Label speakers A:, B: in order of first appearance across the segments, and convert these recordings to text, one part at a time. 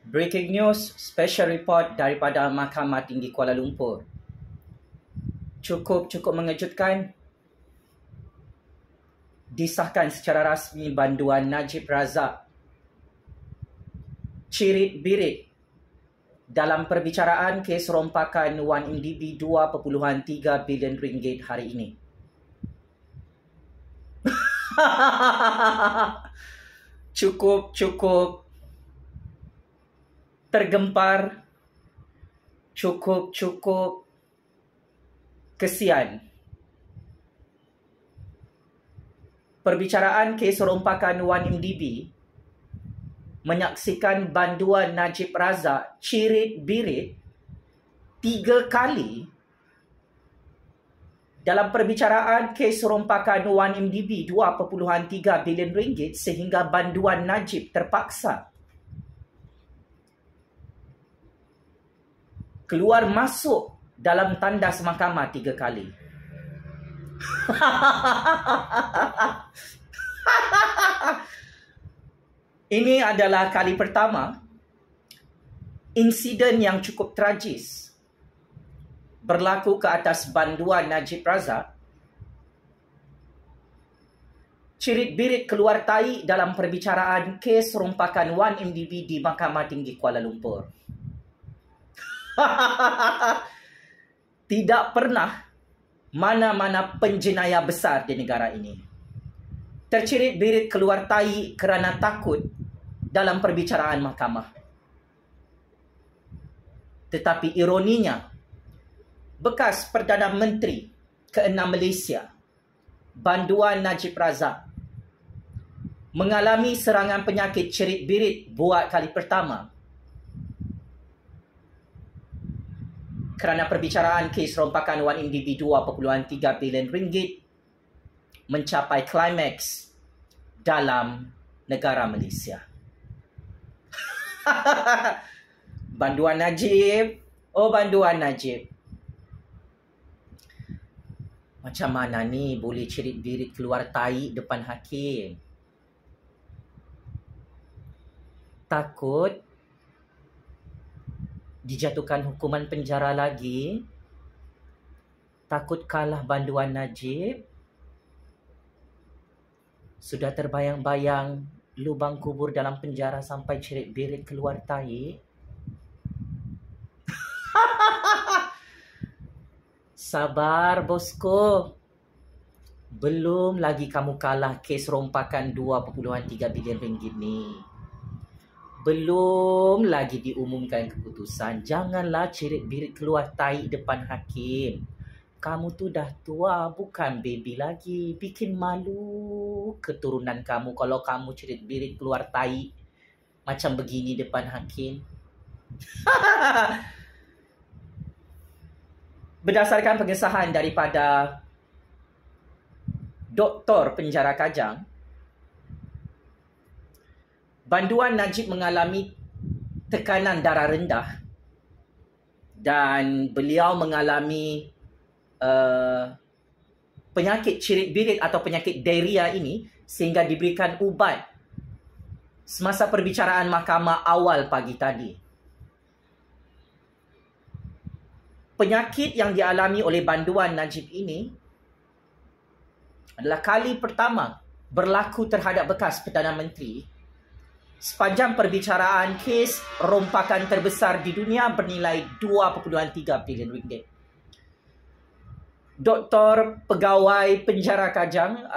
A: Breaking news, special report daripada Mahkamah Tinggi Kuala Lumpur. Cukup mengejutkan. Disahkan secara rasmi banduan Najib Razak. Cirit-birit dalam perbicaraan kes rompakan 1MDB 2.3 bilion ringgit hari ini. Cukup tergempar, cukup kesian. Perbicaraan kes rompakan 1MDB menyaksikan banduan Najib Razak cirit-birit 3 kali dalam perbicaraan kes rompakan 1MDB 2.3 bilion ringgit sehingga banduan Najib terpaksa keluar masuk dalam tandas mahkamah 3 kali. Ini adalah kali pertama insiden yang cukup tragis berlaku ke atas banduan Najib Razak. Cirit-birit keluar tai dalam perbicaraan kes rompakan 1MDB di Mahkamah Tinggi Kuala Lumpur. Tidak pernah mana-mana penjenayah besar di negara ini tercirit-birit keluar tai kerana takut dalam perbicaraan mahkamah. Tetapi ironinya, bekas Perdana Menteri ke-6 Malaysia, banduan Najib Razak, mengalami serangan penyakit cirit-birit buat kali pertama kerana perbicaraan kes rompakan 1MDB 2.3 bilion ringgit mencapai klimaks dalam negara Malaysia. Banduan Najib, banduan Najib. Macam mana ni boleh cirit-birit keluar tai depan hakim? Takut dijatuhkan hukuman penjara lagi? Takut kalah banduan Najib? Sudah terbayang-bayang lubang kubur dalam penjara sampai cirit-birit keluar tai? Sabar bosku. Belum lagi kamu kalah kes rompakan 2.3 bilion ringgit ni. Belum lagi diumumkan keputusan. Janganlah cirit-birit keluar tai depan hakim. Kamu tu dah tua, bukan baby lagi. Bikin malu keturunan kamu kalau kamu cirit-birit keluar tai macam begini depan hakim. Berdasarkan pengesahan daripada Doktor Penjara Kajang, banduan Najib mengalami tekanan darah rendah dan beliau mengalami penyakit cirit-birit atau penyakit diarrhea ini sehingga diberikan ubat semasa perbicaraan mahkamah awal pagi tadi. Penyakit yang dialami oleh banduan Najib ini adalah kali pertama berlaku terhadap bekas Perdana Menteri sepanjang perbicaraan kes rompakan terbesar di dunia bernilai 2.3 bilion ringgit. Doktor Pegawai Penjara Kajang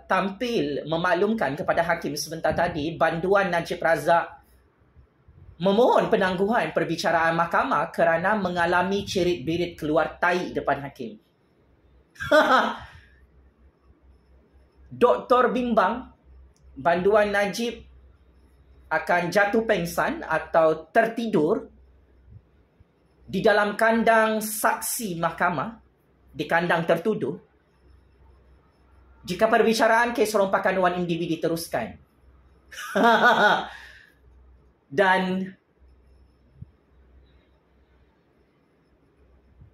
A: tampil memaklumkan kepada hakim sebentar tadi banduan Najib Razak memohon penangguhan perbicaraan mahkamah kerana mengalami cirit-birit keluar tai depan hakim. Doktor bimbang banduan Najib akan jatuh pengsan atau tertidur di dalam kandang saksi mahkamah, di kandang tertuduh, jika perbicaraan kes rompakan 1MDB diteruskan. Dan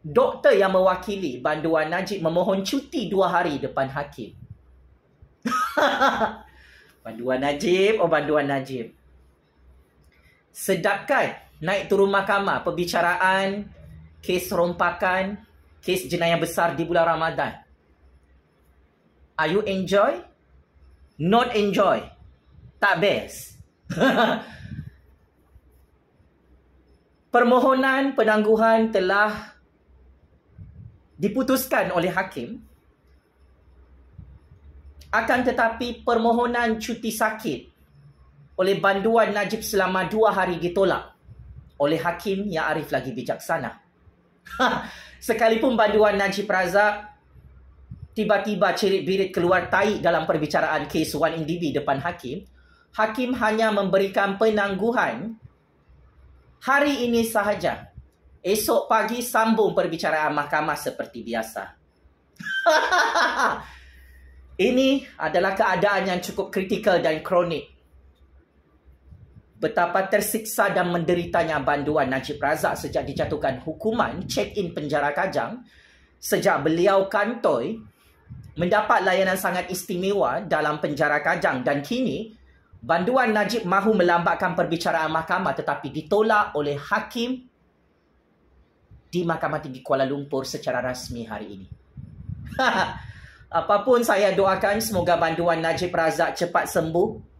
A: doktor yang mewakili banduan Najib memohon cuti 2 hari depan hakim. Banduan Najib, banduan Najib. Sedapkan naik turun mahkamah perbicaraan kes rompakan, kes jenayah besar di bulan Ramadan. Are you enjoy? Not enjoy. Tak best. Permohonan penangguhan telah diputuskan oleh hakim. Akan tetapi permohonan cuti sakit oleh banduan Najib selama 2 hari ditolak oleh hakim yang arif lagi bijaksana. Sekalipun banduan Najib Razak tiba-tiba cerit-birit keluar tahi dalam perbicaraan kes 1MDB depan hakim, hakim hanya memberikan penangguhan hari ini sahaja. Esok pagi sambung perbicaraan mahkamah seperti biasa. Ini adalah keadaan yang cukup kritikal dan kronik. Betapa tersiksa dan menderitanya banduan Najib Razak sejak dijatuhkan hukuman check-in penjara Kajang, sejak beliau kantoi mendapat layanan sangat istimewa dalam penjara Kajang, dan kini banduan Najib mahu melambatkan perbicaraan mahkamah tetapi ditolak oleh hakim di Mahkamah Tinggi Kuala Lumpur secara rasmi hari ini. Apapun saya doakan semoga banduan Najib Razak cepat sembuh.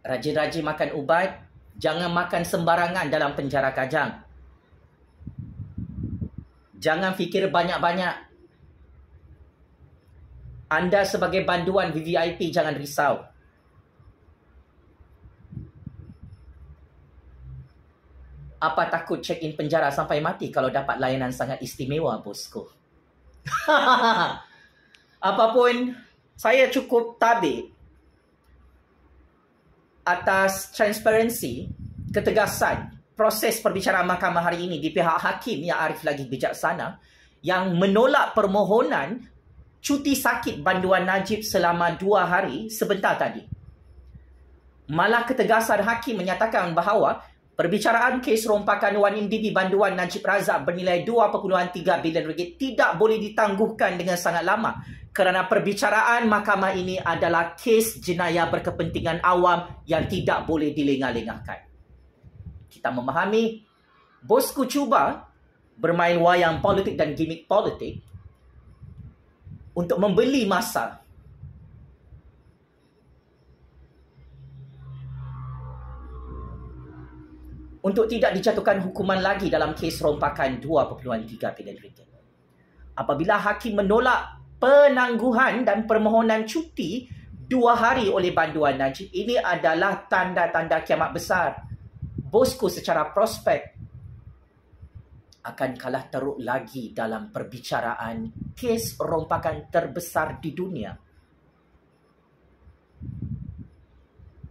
A: Rajin-rajin makan ubat, jangan makan sembarangan dalam penjara Kajang. Jangan fikir banyak-banyak. Anda sebagai banduan VVIP jangan risau. Apa takut check-in penjara sampai mati kalau dapat layanan sangat istimewa, bosku? Apapun, saya cukup tabik atas transparansi, ketegasan proses perbicaraan mahkamah hari ini di pihak hakim yang arif lagi bijaksana yang menolak permohonan cuti sakit banduan Najib selama 2 hari sebentar tadi. Malah ketegasan hakim menyatakan bahawa perbicaraan kes rompakan 1MDB banduan Najib Razak bernilai 2.3 bilion ringgit tidak boleh ditangguhkan dengan sangat lama kerana perbicaraan mahkamah ini adalah kes jenayah berkepentingan awam yang tidak boleh dilengah-lengahkan. Kita memahami bosku cuba bermain wayang politik dan gimmick politik untuk membeli masa. Untuk tidak dijatuhkan hukuman lagi dalam kes rompakan 2.3 bilion ringgit. Apabila hakim menolak penangguhan dan permohonan cuti 2 hari oleh banduan Najib, ini adalah tanda-tanda kiamat besar. Bosku secara prospek akan kalah teruk lagi dalam perbicaraan kes rompakan terbesar di dunia.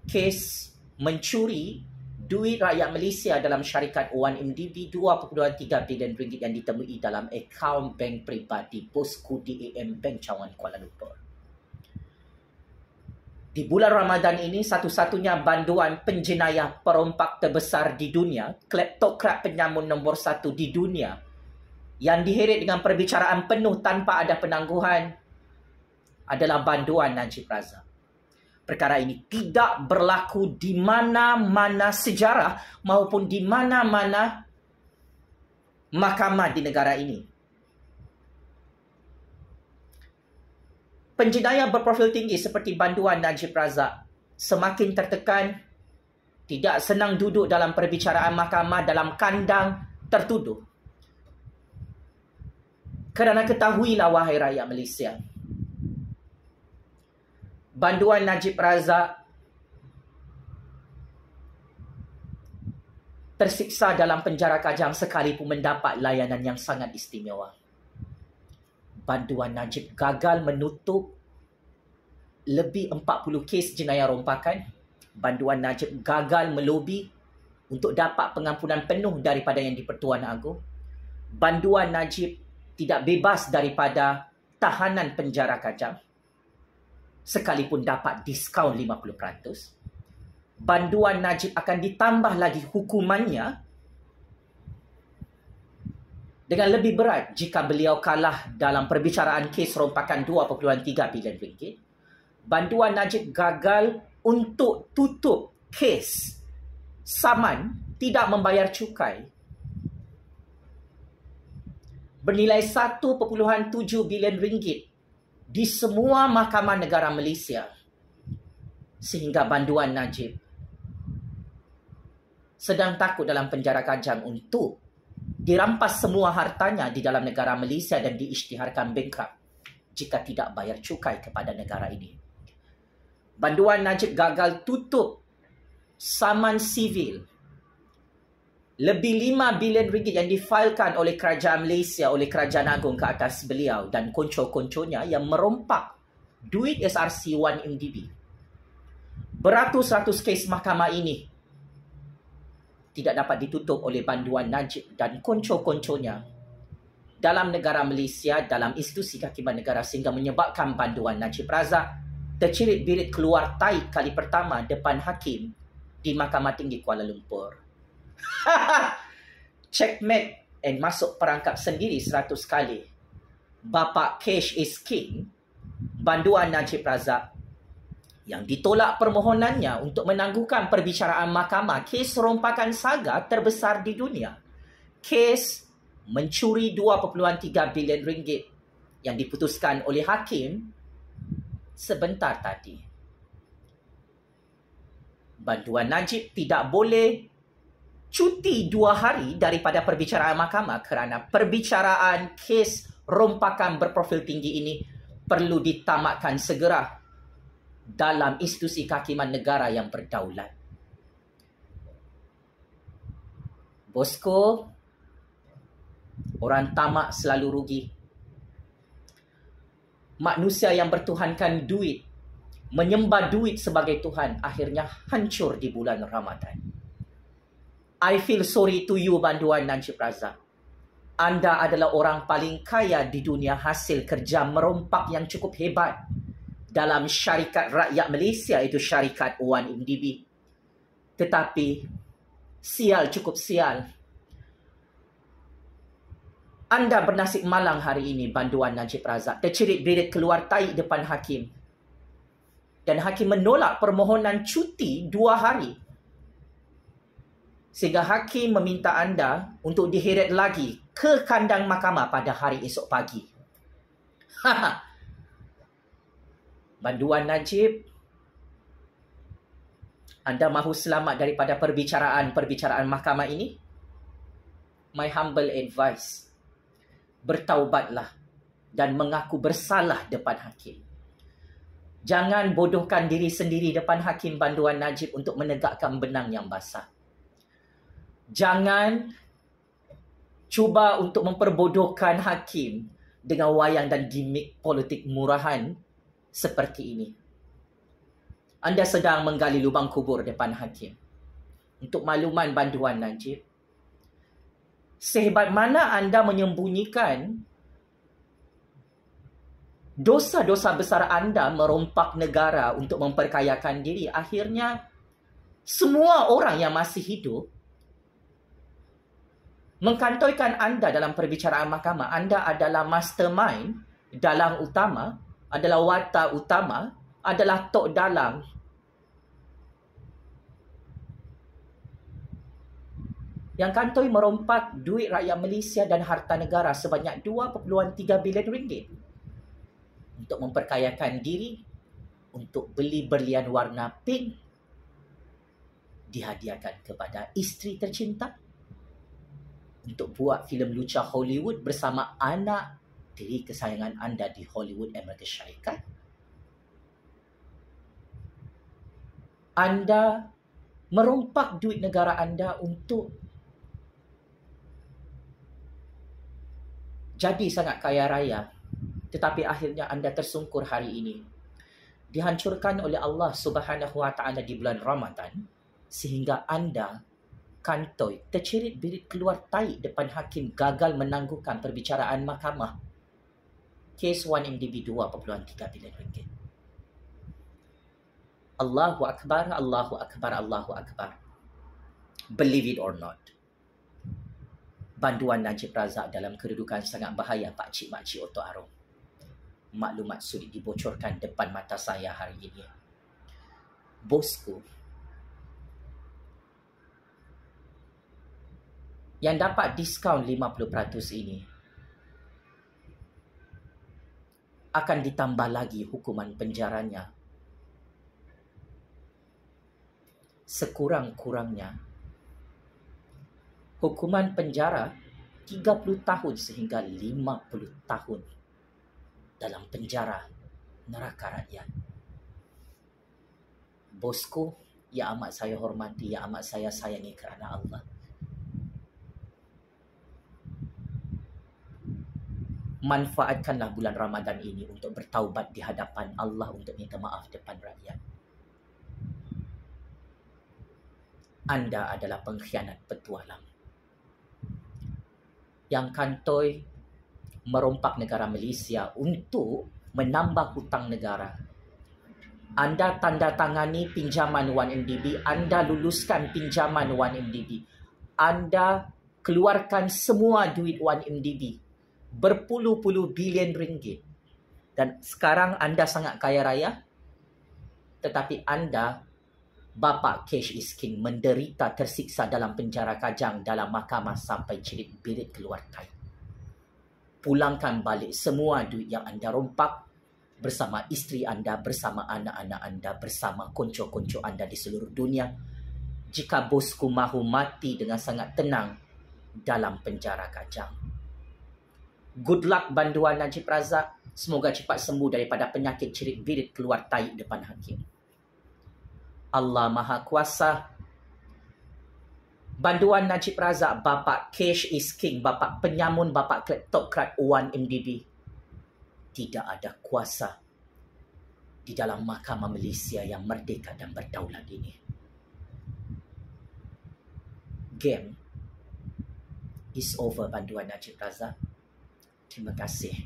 A: Kes mencuri duit rakyat Malaysia dalam syarikat 1MDB 2.3 bilion ringgit yang ditemui dalam akaun bank peribadi bosku DAM Bank Cawangan Kuala Lumpur. Di bulan Ramadan ini, satu-satunya banduan penjenayah perompak terbesar di dunia, kleptokrat penyamun nombor 1 di dunia, yang diheret dengan perbicaraan penuh tanpa ada penangguhan adalah banduan Najib Razak. Perkara ini tidak berlaku di mana-mana sejarah maupun di mana-mana mahkamah di negara ini. Penjenayah berprofil tinggi seperti banduan Najib Razak semakin tertekan, tidak senang duduk dalam perbicaraan mahkamah dalam kandang tertuduh. Kerana ketahuilah wahai rakyat Malaysia, banduan Najib Razak tersiksa dalam penjara Kajang sekalipun mendapat layanan yang sangat istimewa. Banduan Najib gagal menutup lebih 40 kes jenayah rompakan. Banduan Najib gagal melobi untuk dapat pengampunan penuh daripada Yang di-Pertuan Agong. Banduan Najib tidak bebas daripada tahanan penjara Kajang sekalipun dapat diskaun 50%. Banduan Najib akan ditambah lagi hukumannya dengan lebih berat jika beliau kalah dalam perbicaraan kes rompakan 2.3 bilion ringgit. banduan Najib gagal untuk tutup kes saman tidak membayar cukai bernilai 1.7 bilion ringgit di semua mahkamah negara Malaysia, sehingga banduan Najib sedang takut dalam penjara Kajang untuk dirampas semua hartanya di dalam negara Malaysia dan diisytiharkan bankrupt jika tidak bayar cukai kepada negara ini. Banduan Najib gagal tutup saman sivil lebih 5 bilion ringgit yang difailkan oleh kerajaan Malaysia, oleh Kerajaan Agong ke atas beliau dan konco-konconya yang merompak duit SRC 1MDB. Beratus-ratus kes mahkamah ini tidak dapat ditutup oleh banduan Najib dan konco-konconya dalam negara Malaysia, dalam institusi kehakiman negara, sehingga menyebabkan banduan Najib Razak tercirit-birit keluar taik kali pertama depan hakim di Mahkamah Tinggi Kuala Lumpur. Checkmate and masuk perangkap sendiri 100 kali. Bapa Cash is King, banduan Najib Razak yang ditolak permohonannya untuk menangguhkan perbicaraan mahkamah kes rompakan saga terbesar di dunia. Kes mencuri 2.3 bilion ringgit yang diputuskan oleh hakim sebentar tadi. Banduan Najib tidak boleh cuti 2 hari daripada perbicaraan mahkamah kerana perbicaraan kes rompakan berprofil tinggi ini perlu ditamatkan segera dalam institusi kehakiman negara yang berdaulat. Bosku, orang tamak selalu rugi. Manusia yang bertuhankan duit, menyembah duit sebagai Tuhan, akhirnya hancur di bulan Ramadan. I feel sorry to you, banduan Najib Razak. Anda adalah orang paling kaya di dunia hasil kerja merompak yang cukup hebat dalam syarikat rakyat Malaysia, itu syarikat 1MDB. Tetapi sial, cukup sial. Anda bernasib malang hari ini, banduan Najib Razak. Tercirit-birit keluar taik depan hakim. Dan hakim menolak permohonan cuti 2 hari. Sehingga hakim meminta anda untuk diheret lagi ke kandang mahkamah pada hari esok pagi. Banduan Najib, anda mahu selamat daripada perbicaraan mahkamah ini? My humble advice, bertaubatlah dan mengaku bersalah depan hakim. Jangan bodohkan diri sendiri depan hakim, banduan Najib, untuk menegakkan benang yang basah. Jangan cuba untuk memperbodohkan hakim dengan wayang dan gimmick politik murahan seperti ini. Anda sedang menggali lubang kubur depan hakim. Untuk makluman, banduan Najib, sehebat mana anda menyembunyikan dosa-dosa besar anda merompak negara untuk memperkayakan diri, akhirnya semua orang yang masih hidup mengkantoikan anda dalam perbicaraan mahkamah. Anda adalah mastermind, dalang utama, adalah watak utama, adalah tok dalang. Yang kantoi merompak duit rakyat Malaysia dan harta negara sebanyak 2.3 bilion ringgit untuk memperkayakan diri, untuk beli berlian warna pink, dihadiahkan kepada isteri tercinta, untuk buat filem lucah Hollywood bersama anak tiri kesayangan anda di Hollywood Amerika Syarikat. Anda merompak duit negara anda untuk jadi sangat kaya raya. Tetapi akhirnya anda tersungkur hari ini. Dihancurkan oleh Allah Subhanahu Wa Taala di bulan Ramadan, sehingga anda kantoi, tercirit-birit keluar taik depan hakim, gagal menangguhkan perbicaraan mahkamah. Kes 1MDB 2.3 bilion ringgit. Allahu Akbar, Allahu Akbar, Allahu Akbar. Believe it or not, banduan Najib Razak dalam kedudukan sangat bahaya, pakcik-makcik Oto Arom. maklumat sulit dibocorkan depan mata saya hari ini. Bosku, yang dapat diskaun 50% ini akan ditambah lagi hukuman penjaranya. Sekurang-kurangnya hukuman penjara 30 tahun sehingga 50 tahun dalam penjara neraka rakyat. Bosku, yang amat saya hormati, yang amat saya sayangi kerana Allah, manfaatkanlah bulan Ramadan ini untuk bertaubat di hadapan Allah, untuk minta maaf depan rakyat. Anda adalah pengkhianat petualang yang kantoi merompak negara Malaysia untuk menambah hutang negara. Anda tanda tangani pinjaman 1MDB, anda luluskan pinjaman 1MDB, anda keluarkan semua duit 1MDB, berpuluh-puluh bilion ringgit. Dan sekarang anda sangat kaya raya, tetapi anda, Bapa Cash is King, menderita tersiksa dalam penjara Kajang, dalam mahkamah sampai cerit-birit keluar tai. Pulangkan balik semua duit yang anda rompak bersama isteri anda, bersama anak-anak anda, bersama konco-konco anda di seluruh dunia. Jika bosku mahu mati dengan sangat tenang dalam penjara Kajang. Good luck banduan Najib Razak. Semoga cepat sembuh daripada penyakit cerit-birit keluar tai depan hakim. Allah Maha Kuasa. Banduan Najib Razak, Bapa Cash is King, Bapa penyamun, Bapa kleptokrat 1MDB, tidak ada kuasa di dalam mahkamah Malaysia yang merdeka dan berdaulat ini. Game is over, banduan Najib Razak. Terima kasih.